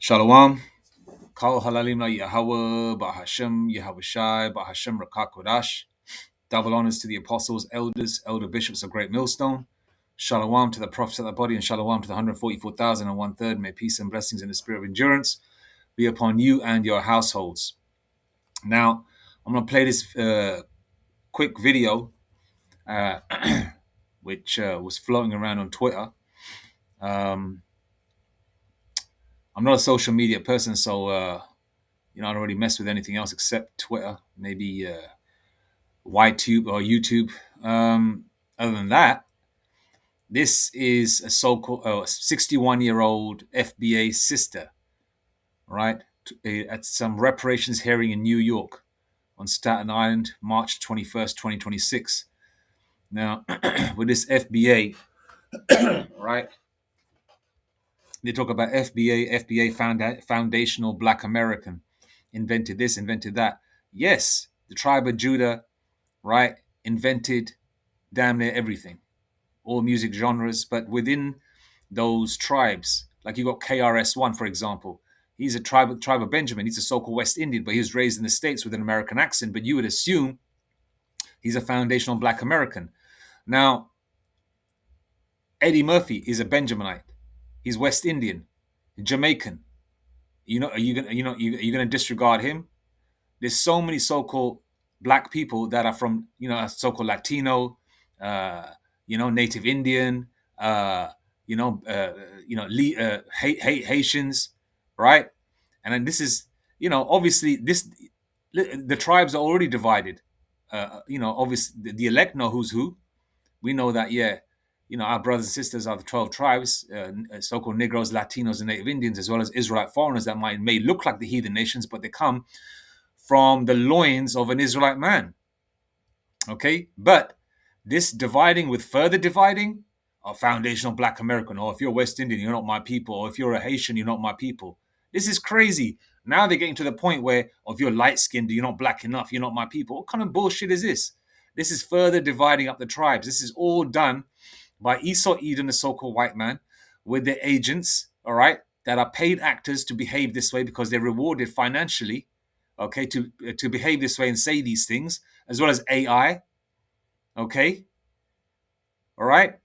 Shalom. Kal halalim la Yahweh, Bahashem, Yahushai, Bahashem Rakakodash. Double honors to the apostles, elders, elder bishops of Great Millstone. Shalom to the prophets of the body, and shalom to the 144,000 and one-third. May peace and blessings in the spirit of endurance be upon you and your households. Now, I'm going to play this quick video, which was floating around on Twitter. I'm not a social media person, so I don't really mess with anything else except Twitter, maybe YTube or YouTube. Other than that, this is a so-called 61-year-old FBA sister, right, at some reparations hearing in New York on Staten Island, March 21st, 2026. Now, with this FBA, right, they talk about FBA foundational Black American, invented this, invented that. Yes, the tribe of Judah, right, invented damn near everything, all music genres, but within those tribes, like you got KRS-One, for example. He's a tribe of Benjamin. He's a so-called West Indian, but he was raised in the States with an American accent, but you would assume he's a foundational Black American. Now, Eddie Murphy is a Benjaminite. He's West Indian, Jamaican. Are you gonna disregard him? There's so many so-called Black people that are from, so-called Latino, Native Indian, Haitians, right? And then this is, obviously the tribes are already divided. Obviously the elect know who's who. We know that, our brothers and sisters are the 12 tribes, so-called Negroes, Latinos, and Native Indians, as well as Israelite foreigners that may look like the heathen nations, but they come from the loins of an Israelite man. Okay? But this dividing with further dividing, a foundational Black American, or if you're West Indian, you're not my people, or if you're a Haitian, you're not my people. This is crazy. Now they're getting to the point where, if you're light-skinned, you're not black enough, you're not my people. What kind of bullshit is this? This is further dividing up the tribes. This is all done by Esau Edom, the so-called white man, with their agents, all right, that are paid actors to behave this way because they're rewarded financially, okay, to behave this way and say these things, as well as AI, okay, all right.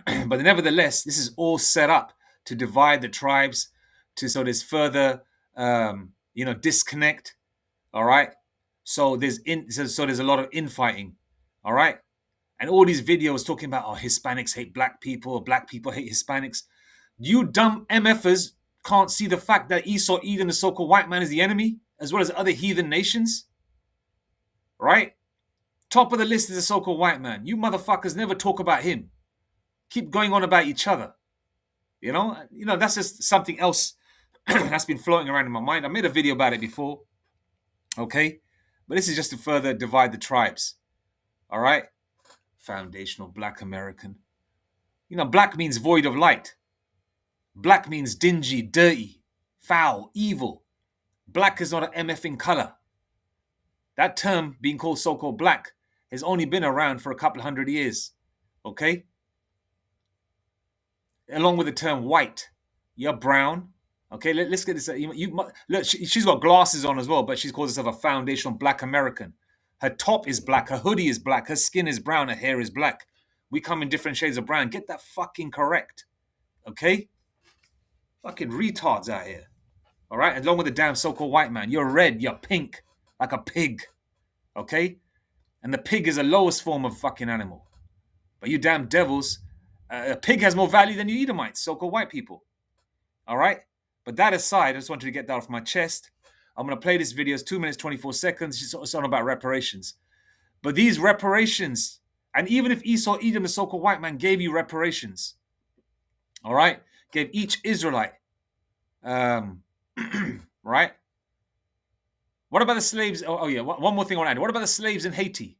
But nevertheless, this is all set up to divide the tribes, so there's further, disconnect, all right. So there's a lot of infighting, all right. And all these videos talking about, Hispanics hate Black people, or Black people hate Hispanics. You dumb MFers can't see the fact that Esau Edom, the so-called white man, is the enemy, as well as other heathen nations, right? Top of the list is the so-called white man. You motherfuckers never talk about him. Keep going on about each other. That's just something else that's been floating around in my mind. I made a video about it before, okay? But this is just to further divide the tribes, all right? Foundational Black American. Black means void of light. Black means dingy, dirty, foul, evil. Black is not an MFing color. That term, being called so-called black, has only been around for a couple of 100 years, okay? Along with the term white. You're brown. Okay, let's get this. Look, she's got glasses on as well, but she calls herself a foundational Black American. Her top is black, her hoodie is black, her skin is brown, her hair is black. We come in different shades of brown. Get that fucking correct. Okay? Fucking retards out here. All right? Along with the damn so-called white man. You're red, you're pink, like a pig. Okay? And the pig is the lowest form of fucking animal. But you damn devils, a pig has more value than you Edomites, so-called white people. All right? But that aside, I just wanted to get that off my chest. I'm going to play this video. It's 2 minutes, 24 seconds. It's all about reparations. But these reparations, and even if Esau Edom, the so-called white man, gave you reparations, all right, gave each Israelite, right? What about the slaves? One more thing I want to add. What about the slaves in Haiti?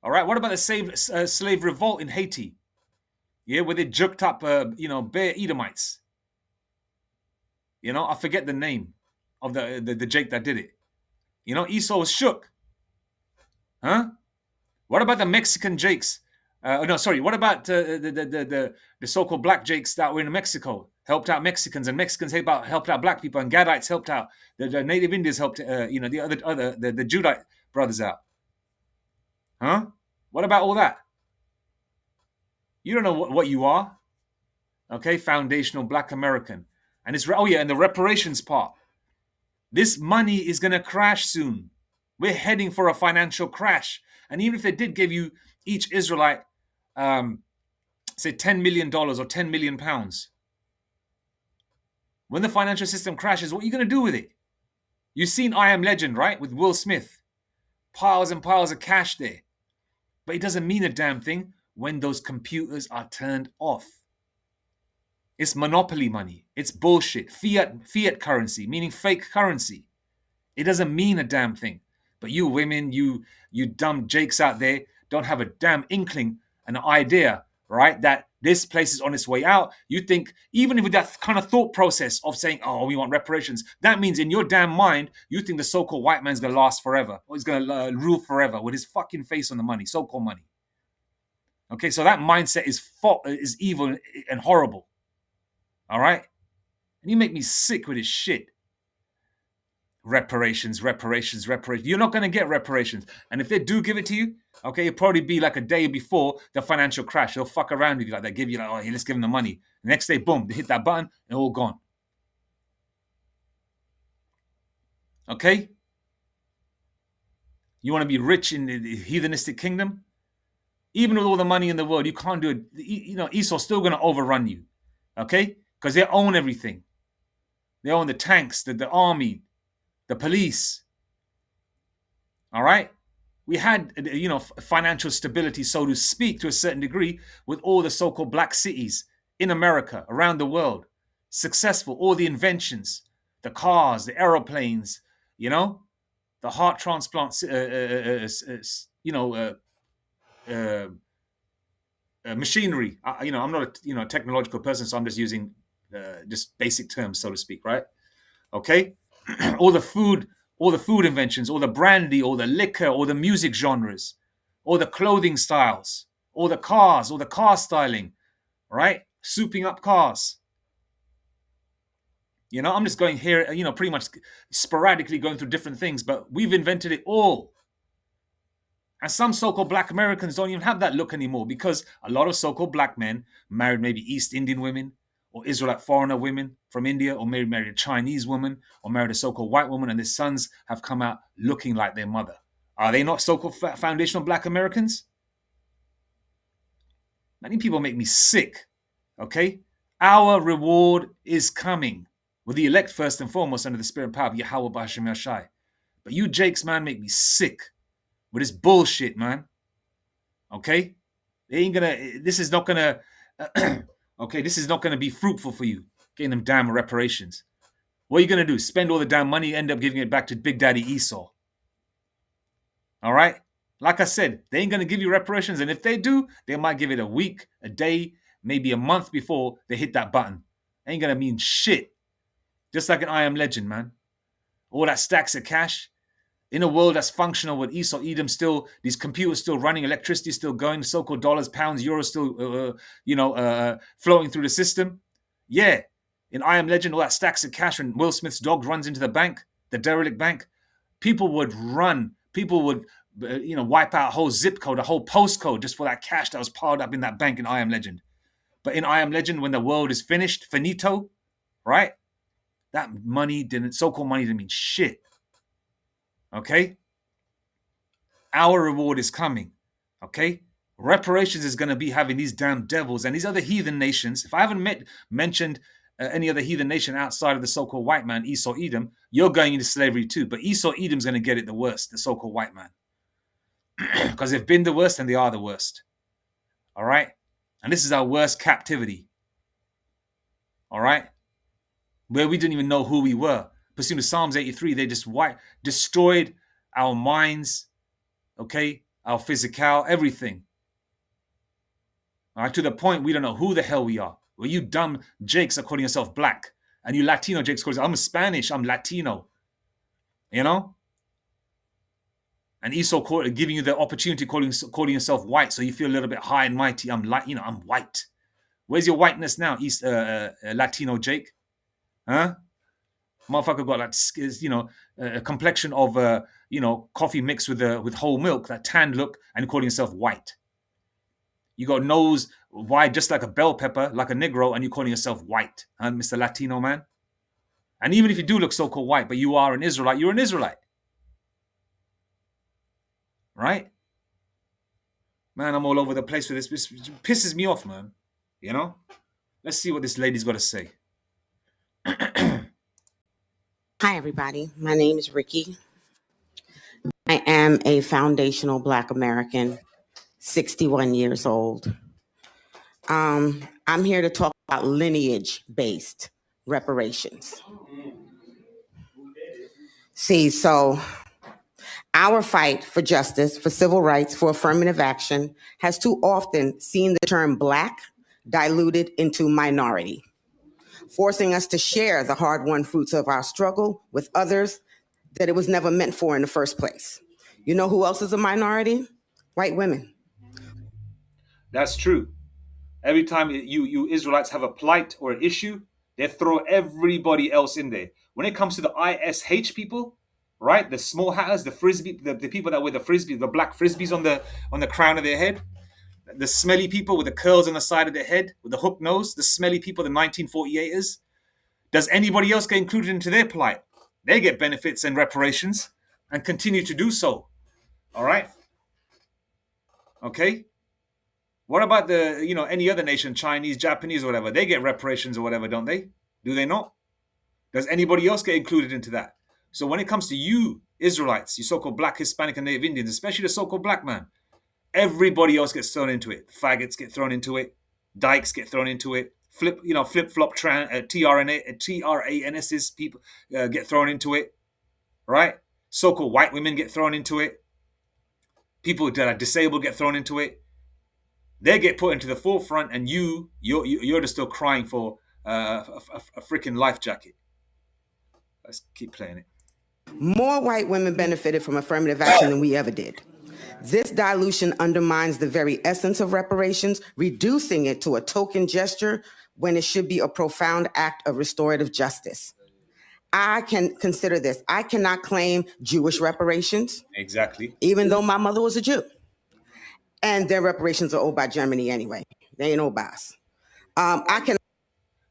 All right, what about the slave revolt in Haiti? Yeah, where they jerked up, bare Edomites. I forget the name of the Jake that did it. Esau was shook. Huh? What about the Mexican Jakes No, sorry. What about the so-called black jakes that were in Mexico? Helped out Mexicans, and Mexicans helped out black people, and Gadites helped out the native Indians helped the Judite brothers out. Huh? What about all that? You don't know what you are. Okay, foundational black American. And it's, oh yeah, and the reparations part. This money is going to crash soon. We're heading for a financial crash. And even if they did give you each Israelite, say $10 million or £10 million, when the financial system crashes, what are you going to do with it? You've seen I Am Legend, right? With Will Smith. Piles and piles of cash there. But it doesn't mean a damn thing when those computers are turned off. It's monopoly money. It's bullshit. Fiat currency, meaning fake currency. It doesn't mean a damn thing. But you women, you dumb jakes out there don't have a damn inkling, an idea, right? That this place is on its way out. You think, even with that kind of thought process of saying, oh, we want reparations, that means in your damn mind, you think the so-called white man's going to last forever, or he's going to rule forever with his fucking face on the money, so-called money. Okay, so that mindset is evil and horrible. All right? And you make me sick with this shit. Reparations. You're not going to get reparations. And if they do give it to you, okay, it'll probably be like a day before the financial crash. They'll fuck around with you like that. Give you like, oh, hey, let's give them the money. The next day, boom, they hit that button, and all gone. Okay? You want to be rich in the heathenistic kingdom? Even with all the money in the world, you can't do it. You know, Esau's still going to overrun you. Okay? Because they own everything. They own the tanks, the army, the police. All right? We had, financial stability, so to speak, to a certain degree, with all the so-called black cities in America, around the world. Successful, all the inventions, the cars, the aeroplanes, the heart transplants, machinery. I'm not a technological person, so I'm just using just basic terms, so to speak, right? Okay? all the food inventions, all the brandy, all the liquor, all the music genres, all the clothing styles, all the cars, all the car styling, right? Souping up cars. I'm just going here, pretty much sporadically going through different things, but we've invented it all. And some so-called black Americans don't even have that look anymore, because a lot of so-called black men married maybe East Indian women, or Israelite foreigner women from India, or maybe married a Chinese woman, or married a so-called white woman, and their sons have come out looking like their mother. Are they not so-called foundational black Americans? Many people make me sick, okay? Our reward is coming, with the elect first and foremost under the spirit and power of Yahweh B'Hashem Yashai. But you jakes, man, make me sick with this bullshit, man. Okay? This is not gonna be fruitful for you, getting them damn reparations. What are you gonna do? Spend all the damn money, end up giving it back to Big Daddy Esau. All right? Like I said, they ain't gonna give you reparations, and if they do, they might give it a week, a day, maybe a month before they hit that button. Ain't gonna mean shit. Just like an I Am Legend, man. All that stacks of cash. In a world that's functional with Esau, Edom still, these computers still running, electricity still going, so-called dollars, pounds, euros still, flowing through the system. Yeah, in I Am Legend, all that stacks of cash when Will Smith's dog runs into the bank, the derelict bank, people would run. People would, wipe out a whole zip code, a whole postcode just for that cash that was piled up in that bank in I Am Legend. But in I Am Legend, when the world is finished, finito, right? That so-called money didn't mean shit. Okay? Our reward is coming. Okay? Reparations is going to be having these damn devils and these other heathen nations. If I haven't mentioned any other heathen nation outside of the so-called white man, Esau, Edom, you're going into slavery too. But Esau, Edom's going to get it the worst, the so-called white man. Because they've been the worst and they are the worst. All right? And this is our worst captivity. All right? Where we didn't even know who we were. Pursuing Psalms 83, they just destroyed our minds, okay, our physical, everything. All right, to the point we don't know who the hell we are. Well, you dumb jakes are calling yourself black, and you Latino jakes calling yourself, I'm Spanish, I'm Latino, And Esau giving you the opportunity, calling yourself white, so you feel a little bit high and mighty. I'm white. Where's your whiteness now, Latino Jake? Huh? Motherfucker got a complexion of coffee mixed with whole milk, that tanned look, and calling yourself white. You got nose wide, just like a bell pepper, like a Negro, and you're calling yourself white, huh, Mr. Latino man? And even if you do look so-called white, but you are an Israelite, you're an Israelite. Right? Man, I'm all over the place with this. This pisses me off, man. You know? Let's see what this lady's got to say. Hi, everybody. My name is Ricky. I am a foundational Black American, 61 years old. I'm here to talk about lineage-based reparations. See, so our fight for justice, for civil rights, for affirmative action has too often seen the term Black diluted into minority, forcing us to share the hard-won fruits of our struggle with others that it was never meant for in the first place. You know who else is a minority? White women. That's true. Every time you Israelites have a plight or an issue, they throw everybody else in there. When it comes to the ISH people, right, the small hatters, the frisbee, the people that wear the frisbee, the black frisbees on the crown of their head, the smelly people with the curls on the side of their head, with the hook nose, the smelly people, the 1948ers. Does anybody else get included into their plight? They get benefits and reparations and continue to do so. All right? Okay? What about any other nation, Chinese, Japanese, or whatever? They get reparations or whatever, don't they? Do they not? Does anybody else get included into that? So when it comes to you, Israelites, you so-called Black, Hispanic, and Native Indians, especially the so-called Black man, everybody else gets thrown into it. Faggots get thrown into it. Dykes get thrown into it. Flip-flop TRANSs people get thrown into it. Right? So-called white women get thrown into it. People that are disabled get thrown into it. They get put into the forefront, and you're just still crying for a freaking life jacket. Let's keep playing it. More white women benefited from affirmative action than we ever did. This dilution undermines the very essence of reparations, reducing it to a token gesture when it should be a profound act of restorative justice. I can consider this. I cannot claim Jewish reparations. Exactly. Even though my mother was a Jew. And their reparations are owed by Germany anyway. They ain't owed by us.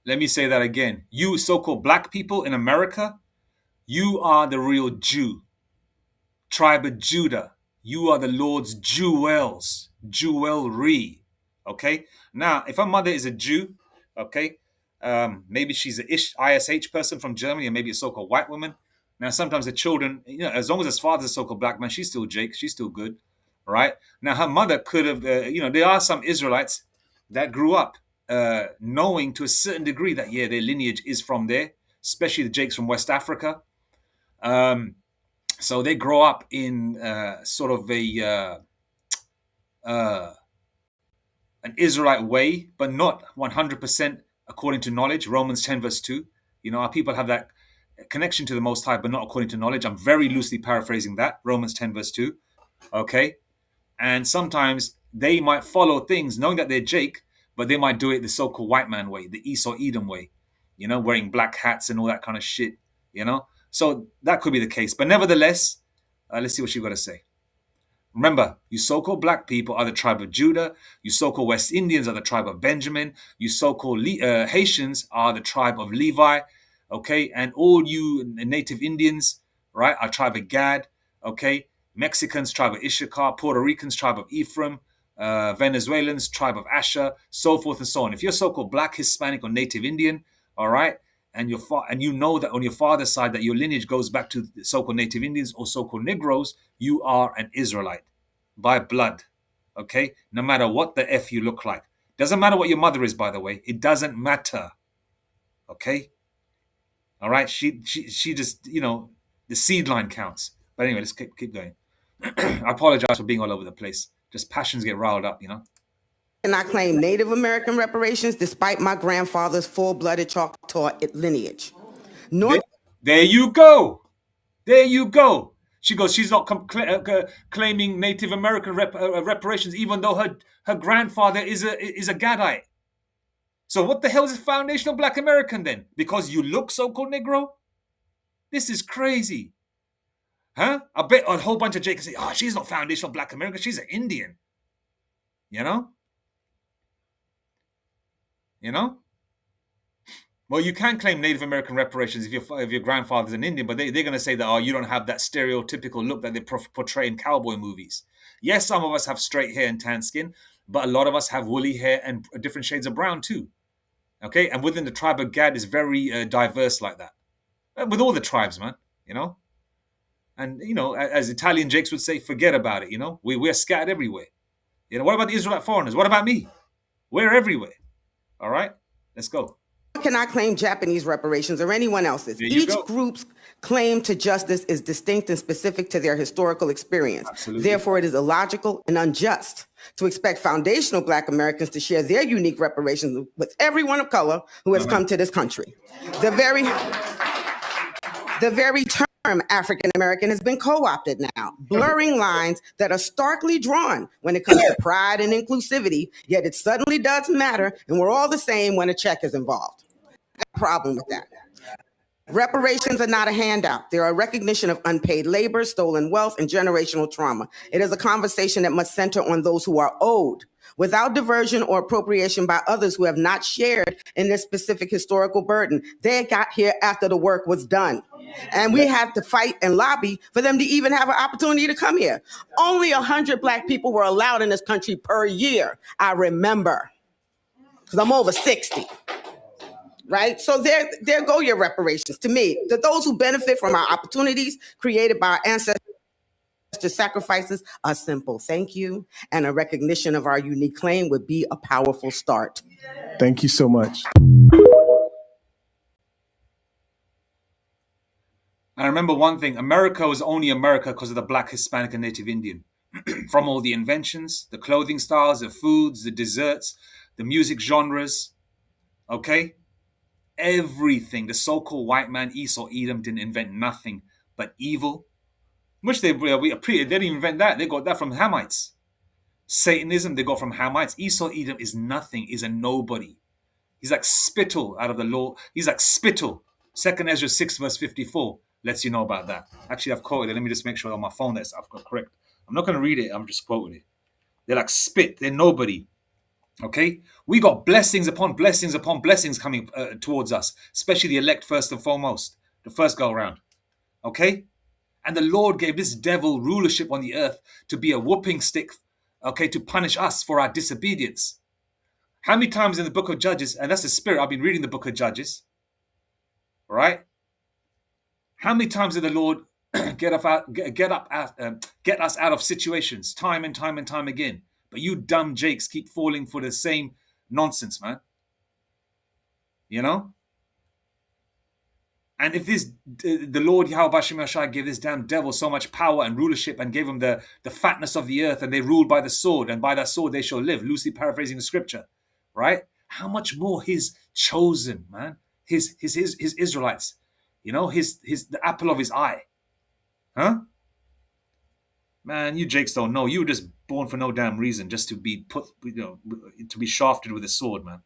Let me say that again. You so-called Black people in America, you are the real Jew. Tribe of Judah. You are the Lord's jewels. Jewelry. Okay? Now, if her mother is a Jew, okay, maybe she's an ISH person from Germany, or maybe a so-called white woman. Now, sometimes the children, as long as his father's a so-called Black man, she's still Jake. She's still good. Right? Now, her mother could have, there are some Israelites that grew up knowing to a certain degree that, their lineage is from there, especially the Jakes from West Africa. So they grow up in sort of an Israelite way, but not 100% according to knowledge. Romans 10 verse 2. Our people have that connection to the Most High, but not according to knowledge. I'm very loosely paraphrasing that. Romans 10 verse 2. Okay? And sometimes they might follow things knowing that they're Jake, but they might do it the so-called white man way, the Esau Edom way, wearing black hats and all that kind of shit, So that could be the case. But nevertheless, let's see what she's got to say. Remember, you so-called Black people are the tribe of Judah. You so-called West Indians are the tribe of Benjamin. You so-called Haitians are the tribe of Levi. Okay? And all you native Indians, right, are tribe of Gad. Okay? Mexicans, tribe of Issachar. Puerto Ricans, tribe of Ephraim. Venezuelans, tribe of Asher, so forth and so on. If you're so-called Black, Hispanic, or Native Indian, all right, and you know that on your father's side that your lineage goes back to so-called Native Indians or so-called Negroes, you are an Israelite by blood. Okay, no matter what the F you look like. Doesn't matter what your mother is, by the way. It doesn't matter. Okay. All right. She just the seed line counts. But anyway, let's keep going. I apologize for being all over the place. Just passions get riled up, And I claim Native American reparations despite my grandfather's full-blooded Choctaw lineage. There you go. There you go. She goes, she's not claiming Native American reparations, even though her grandfather is a Gadite. So what the hell is a foundational Black American then? Because you look so-called Negro? This is crazy. Huh? I bet a whole bunch of Jake say, oh, she's not foundational Black American, she's an Indian. You know? You know? Well, you can claim Native American reparations if your grandfather's an Indian, but they're going to say that, oh, you don't have that stereotypical look that they portray in cowboy movies. Yes, some of us have straight hair and tan skin, but a lot of us have woolly hair and different shades of brown too. Okay? And within the tribe of Gad is very diverse like that. With all the tribes, man, you know? And, you know, as Italian Jakes would say, forget about it, you know? We're scattered everywhere. You know, what about the Israelite foreigners? What about me? We're everywhere. All right? Let's go. Cannot claim Japanese reparations or anyone else's. Each group's claim to justice is distinct and specific to their historical experience. Absolutely. Therefore, it is illogical and unjust to expect foundational Black Americans to share their unique reparations with everyone of color who has come to this country. The very term African American has been co-opted now, blurring lines that are starkly drawn when it comes to pride and inclusivity, yet it suddenly does matter, and we're all the same when a check is involved. I have a problem with that. Reparations are not a handout. They are a recognition of unpaid labor, stolen wealth, and generational trauma. It is a conversation that must center on those who are owed, without diversion or appropriation by others who have not shared in this specific historical burden. They got here after the work was done. And we have to fight and lobby for them to even have an opportunity to come here. Only 100 Black people were allowed in this country per year. I remember, because I'm over 60. Right? So there go your reparations. To me, to those who benefit from our opportunities created by our ancestors' sacrifices, a simple thank you and a recognition of our unique claim would be a powerful start. Thank you so much. I remember one thing, America was only America because of the Black, Hispanic, and Native Indian. From all the inventions, the clothing styles, the foods, the desserts, the music genres, okay? Everything. The so-called white man, Esau, Edom, didn't invent nothing but evil, which they didn't invent that. They got that from Hamites. Satanism, they got from Hamites. Esau, Edom is nothing, is a nobody. He's like spittle out of the law. He's like spittle. 2 Ezra 6 verse 54 lets you know about that. Actually, I've quoted it. Let me just make sure on my phone that I've got correct. I'm not going to read it. I'm just quoting it. They're like spit. They're nobody. Okay? We got blessings upon blessings upon blessings coming towards us, especially the elect first and foremost, the first go around. Okay? And the Lord gave this devil rulership on the earth to be a whooping stick, okay, to punish us for our disobedience. How many times in the book of Judges, and that's the spirit, I've been reading the book of Judges, right? How many times did the Lord get us out of situations time and time and time again? But you dumb jakes keep falling for the same nonsense, man. You know? And if the Lord Yahweh Shai gave this damn devil so much power and rulership and gave him the fatness of the earth, and they ruled by the sword, and by that sword they shall live, loosely paraphrasing the scripture, right? How much more his chosen, man, his Israelites, you know, the apple of his eye, huh? Man, you jakes don't know. You were just born for no damn reason, just to be to be shafted with a sword, man.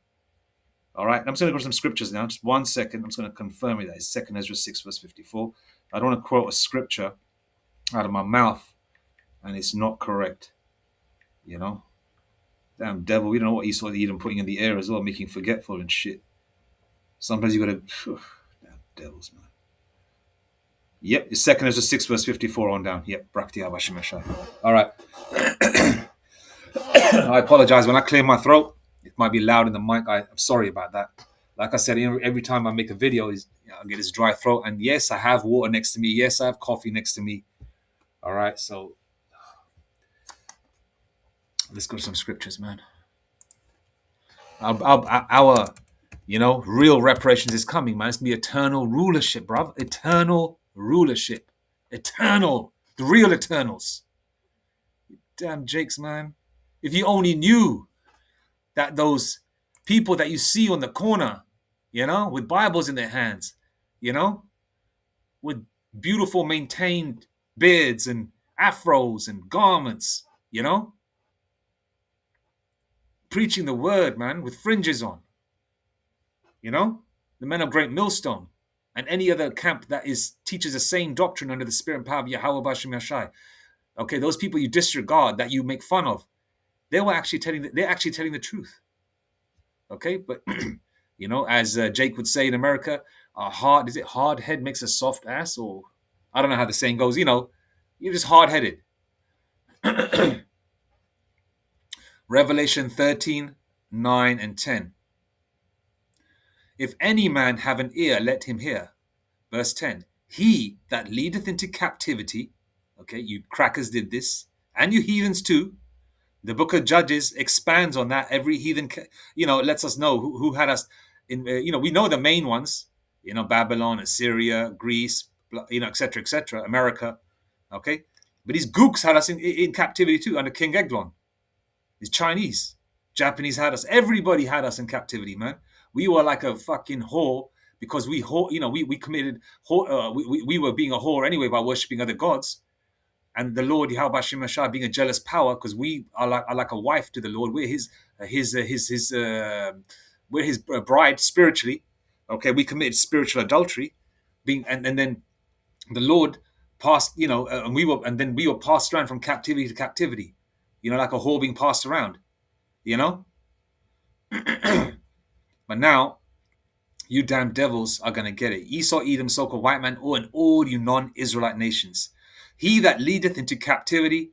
All right, I'm just going to go to some scriptures now. Just 1 second. I'm just going to confirm it. That is 2 Ezra 6 verse 54. I don't want to quote a scripture out of my mouth and it's not correct. You know? Damn devil. We don't know what Esau Edom putting in the air as well, making forgetful and shit. Sometimes you got to... Damn devils, man. Yep, it's 2 Ezra 6 verse 54 on down. Yep, Brakti Abashimashai. All right. I apologize. When I clear my throat, it might be loud in the mic. I'm sorry about that. Like I said, every time I make a video, I get this dry throat. And yes, I have water next to me. Yes, I have coffee next to me. All right, so let's go to some scriptures, man. Our real reparations is coming, man. It's going to be eternal rulership, bruv. Eternal rulership. Eternal. The real eternals. Damn jakes, man. If you only knew that those people that you see on the corner, with Bibles in their hands, with beautiful, maintained beards and afros and garments, preaching the word, man, with fringes on, the men of Great Millstone, and any other camp that teaches the same doctrine under the spirit and power of Yahweh Bashim Yashai. Okay, those people you disregard, that you make fun of, they're actually telling the truth. Okay, but as Jake would say in America, hard head makes a soft ass, or I don't know how the saying goes. You're just hard headed. Revelation 13, 9 and 10. If any man have an ear, let him hear. Verse 10. He that leadeth into captivity, okay, you crackers did this, and you heathens too. The book of Judges expands on that. Every heathen, lets us know who had us in, we know the main ones, Babylon, Assyria, Greece, etc., America, okay? But these gooks had us in captivity too, under King Eglon. These Chinese, Japanese had us. Everybody had us in captivity, man. We were like a fucking whore because we committed, we were being a whore anyway by worshipping other gods. And the Lord Yahweh Shem Ashai being a jealous power, because we are like a wife to the Lord. We're his bride spiritually. Okay, we committed spiritual adultery, and then the Lord passed, and we were passed around from captivity to captivity, like a whore being passed around, But now, you damn devils are gonna get it. Esau, Edom, so-called white man, and all you non-Israelite nations. He that leadeth into captivity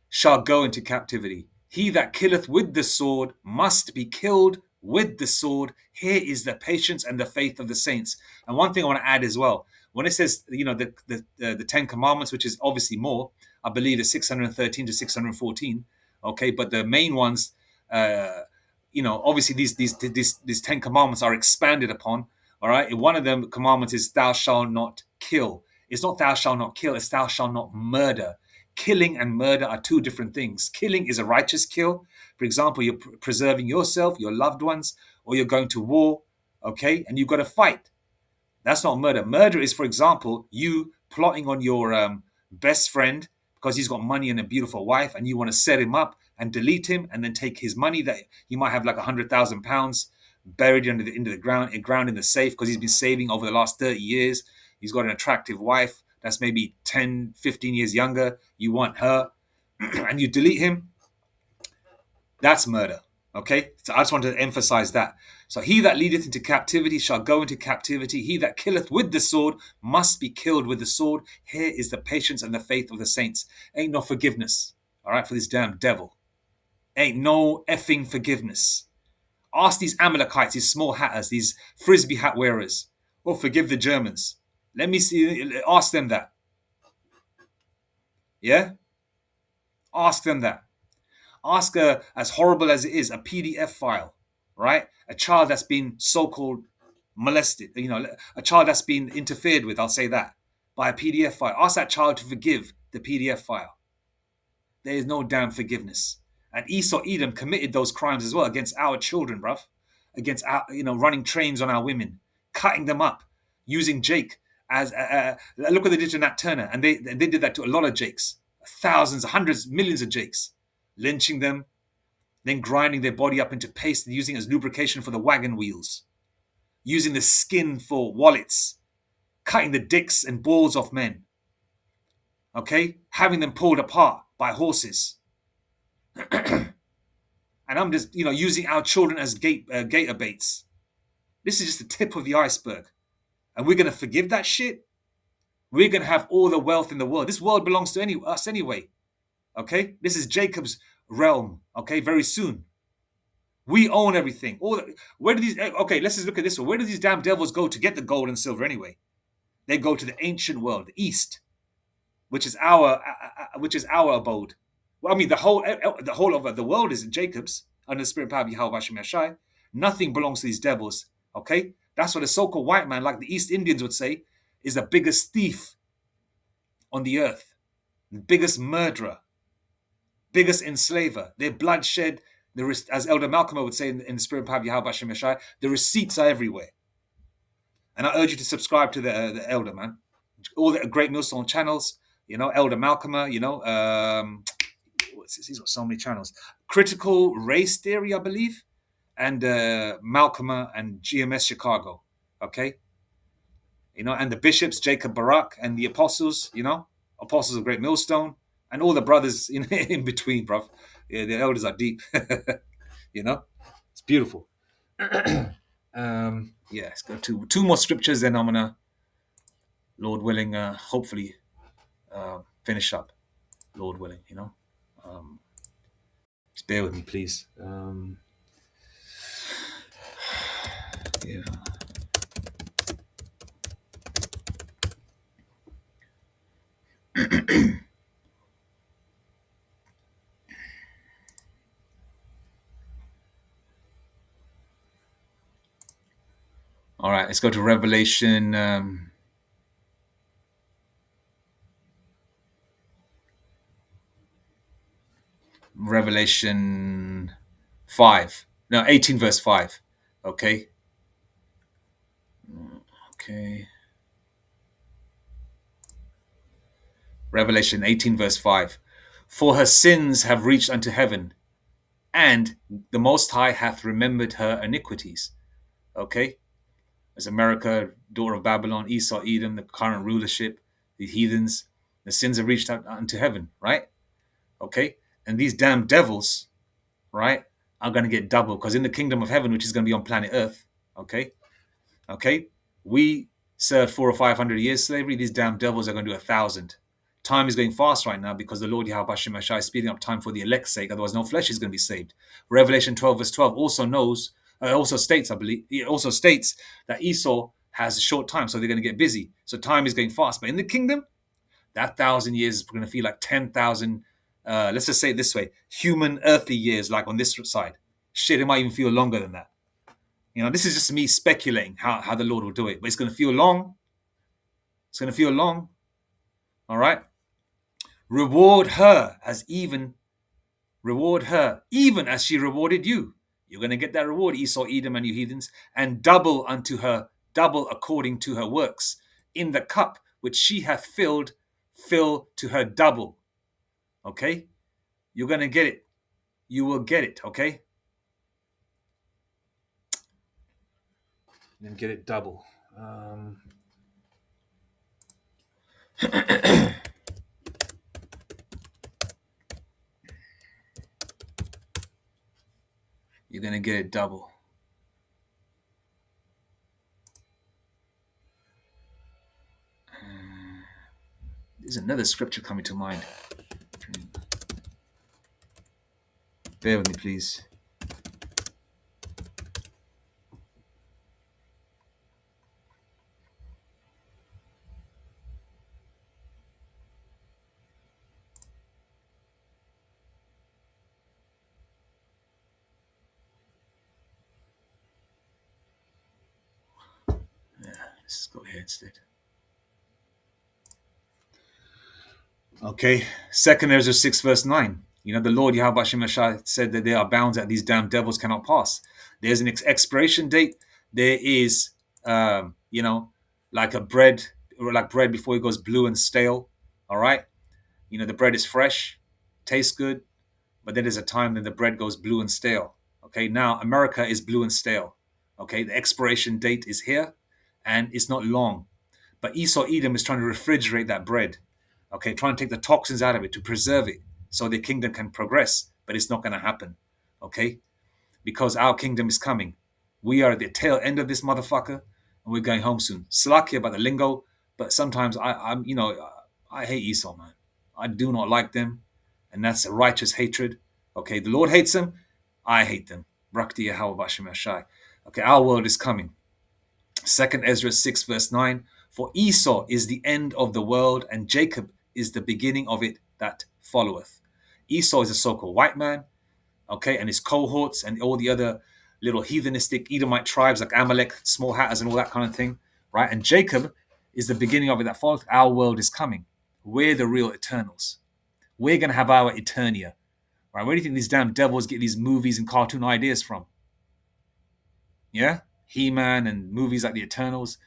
shall go into captivity. He that killeth with the sword must be killed with the sword. Here is the patience and the faith of the saints. And one thing I want to add as well, when it says, the 10 commandments, which is obviously more, I believe it's 613 to 614. Okay, but the main ones, obviously these 10 commandments are expanded upon. All right, and one of them commandments is thou shalt not kill. It's not thou shalt not kill, it's thou shalt not murder. Killing and murder are two different things. Killing is a righteous kill. For example, you're preserving yourself, your loved ones, or you're going to war, okay, and you've got to fight. That's not murder. Murder is, for example, you plotting on your best friend because he's got money and a beautiful wife, and you want to set him up and delete him, and then take his money that he might have like £100,000 buried into the ground in the safe because he's been saving over the last 30 years. He's got an attractive wife that's maybe 10, 15 years younger. You want her, and you delete him. That's murder. Okay, so I just wanted to emphasize that. So he that leadeth into captivity shall go into captivity. He that killeth with the sword must be killed with the sword. Here is the patience and the faith of the saints. Ain't no forgiveness, all right, for this damn devil. Ain't no effing forgiveness. Ask these Amalekites, these small hatters, these frisbee hat wearers. Oh, forgive the Germans. Let me see. Ask them that. Yeah? Ask them that. Ask as horrible as it is, a PDF file, right? A child that's been so-called molested, a child that's been interfered with, I'll say that, by a PDF file. Ask that child to forgive the PDF file. There is no damn forgiveness. And Esau, Edom committed those crimes as well against our children, bruv. Against our, running trains on our women, cutting them up, using Jake as, look what they did to Nat Turner. And they did that to a lot of Jakes. Thousands, hundreds, millions of Jakes. Lynching them, then grinding their body up into paste and using it as lubrication for the wagon wheels, using the skin for wallets, cutting the dicks and balls off men, okay, having them pulled apart by horses. And I'm just, using our children as gator baits. This is just the tip of the iceberg. And we're going to forgive that shit? We're going to have all the wealth in the world. This world belongs to us anyway. Okay? This is Jacob's realm. Okay? Very soon. We own everything. Where do these? Okay, let's just look at this one. Where do these damn devils go to get the gold and silver anyway? They go to the ancient world, the East, which is our abode. Well, I mean, the whole of the world is in Jacob's under the spirit power of Yahweh Hashem Yashai. Nothing belongs to these devils. Okay, that's what a so-called white man, like the East Indians would say, is the biggest thief on the earth, the biggest murderer, biggest enslaver. Their bloodshed, as Elder Malcolm would say in the spirit power of Yahweh Hashem Yashai, the receipts are everywhere. And I urge you to subscribe to the Elder, man. All the Great Millstone channels, Elder Malcolmer, he's got so many channels. Critical Race Theory, I believe, and Malcolmer and GMS Chicago. Okay, and the bishops, Jacob Barak, and the apostles, apostles of Great Millstone, and all the brothers in between, bruv. Yeah, the elders are deep. It's beautiful. Yeah, let's go to two more scriptures, then I'm gonna, Lord willing, hopefully finish up. Lord willing, just bear with me, please. Yeah. All right, let's go to Revelation. Revelation 5. No, 18 verse 5. Okay. Okay. Revelation 18 verse 5. For her sins have reached unto heaven, and the Most High hath remembered her iniquities. Okay. As America, daughter of Babylon, Esau, Edom, the current rulership, the heathens, the sins have reached out unto heaven, right? Okay. And these damn devils, right, are going to get double, because in the kingdom of heaven, which is going to be on planet Earth, okay, we served 400 or 500 years slavery. These damn devils are going to do 1,000. Time is going fast right now because the Lord Yahweh Hashem Mashai is speeding up time for the elect's sake. Otherwise, no flesh is going to be saved. Revelation 12 verse 12 also states, I believe, it also states that Esau has a short time, so they're going to get busy. So time is going fast. But in the kingdom, that 1,000 years is going to feel like 10,000. Let's just say it this way: human earthly years, like on this side. Shit, it might even feel longer than that. This is just me speculating how the Lord will do it, but it's going to feel long. It's going to feel long. All right. Reward her even as she rewarded you. You're going to get that reward, Esau, Edom, and you heathens, and double unto her, double according to her works. In the cup which she hath filled, fill to her double. Okay? You're going to get it. You will get it, okay? Then get it double. You're going to get it double. There's another scripture coming to mind. Bear with me, please. Let's go here instead. Okay, 2 Ezra 6 verse 9. The Lord Yahweh Hashem Mashai said that there are bounds that these damn devils cannot pass. There's an expiration date. There is, like bread before it goes blue and stale. All right, the bread is fresh, tastes good, but then there's a time when the bread goes blue and stale. Okay, now America is blue and stale. Okay, the expiration date is here, and it's not long. But Esau Edom is trying to refrigerate that bread. Okay, trying to take the toxins out of it to preserve it so the kingdom can progress. But it's not going to happen. Okay, because our kingdom is coming. We are at the tail end of this motherfucker, and we're going home soon. Slack about the lingo, but sometimes I hate Esau, man. I do not like them, and that's a righteous hatred. Okay, the Lord hates them. I hate them. Rakti Yahweh Bashem Yashai. Okay, our world is coming. 2 Ezra 6 verse 9. For Esau is the end of the world, and Jacob is the beginning of it that followeth. Esau is a so-called white man, okay, and his cohorts and all the other little heathenistic Edomite tribes like Amalek, small hatters, and all that kind of thing, right? And Jacob is the beginning of it that followeth. Our world is coming. We're the real Eternals. We're going to have our Eternia, right? Where do you think these damn devils get these movies and cartoon ideas from? Yeah? He-Man and movies like the Eternals,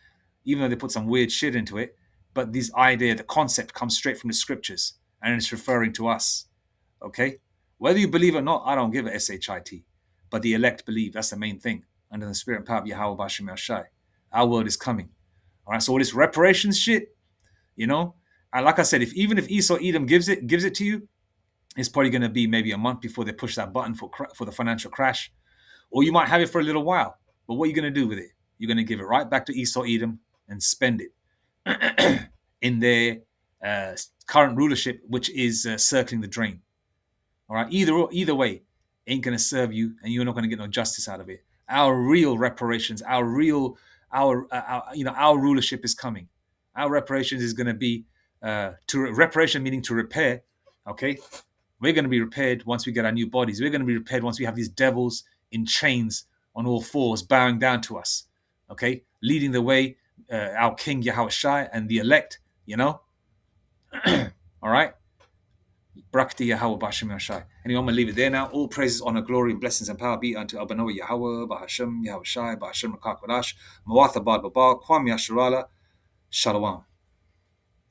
even though they put some weird shit into it, but this idea, the concept comes straight from the scriptures, and it's referring to us. Okay? Whether you believe it or not, I don't give a shit. But the elect believe. That's the main thing. Under the spirit and power of Yahweh Bashim Yashai. Our word is coming. All right, so all this reparations shit, you know, and like I said, even if Esau Edom gives it to you, it's probably going to be maybe a month before they push that button for the financial crash, or you might have it for a little while. But what are you going to do with it? You're going to give it right back to Esau Edom and spend it in their current rulership, which is circling the drain. All right, either way, ain't going to serve you, and you're not going to get no justice out of it. Our real reparations, our rulership is coming. Our reparations is going to be reparation, meaning to repair. Okay, we're going to be repaired once we get our new bodies. We're going to be repaired once we have these devils in chains on all fours, bowing down to us. Okay, leading the way, our King Yahweh Shai and the elect. You know, all right. Brakti Yahweh Bashim Yashai. Anyway, I'm going to leave it there now. All praises, honor, glory, and blessings and power be unto Abanoah Yahweh, Bahashem, Yahweh Shai, Bahashem Rakakwadash, Mawatha Bad Baba, Kwam Yasharala, Shalom.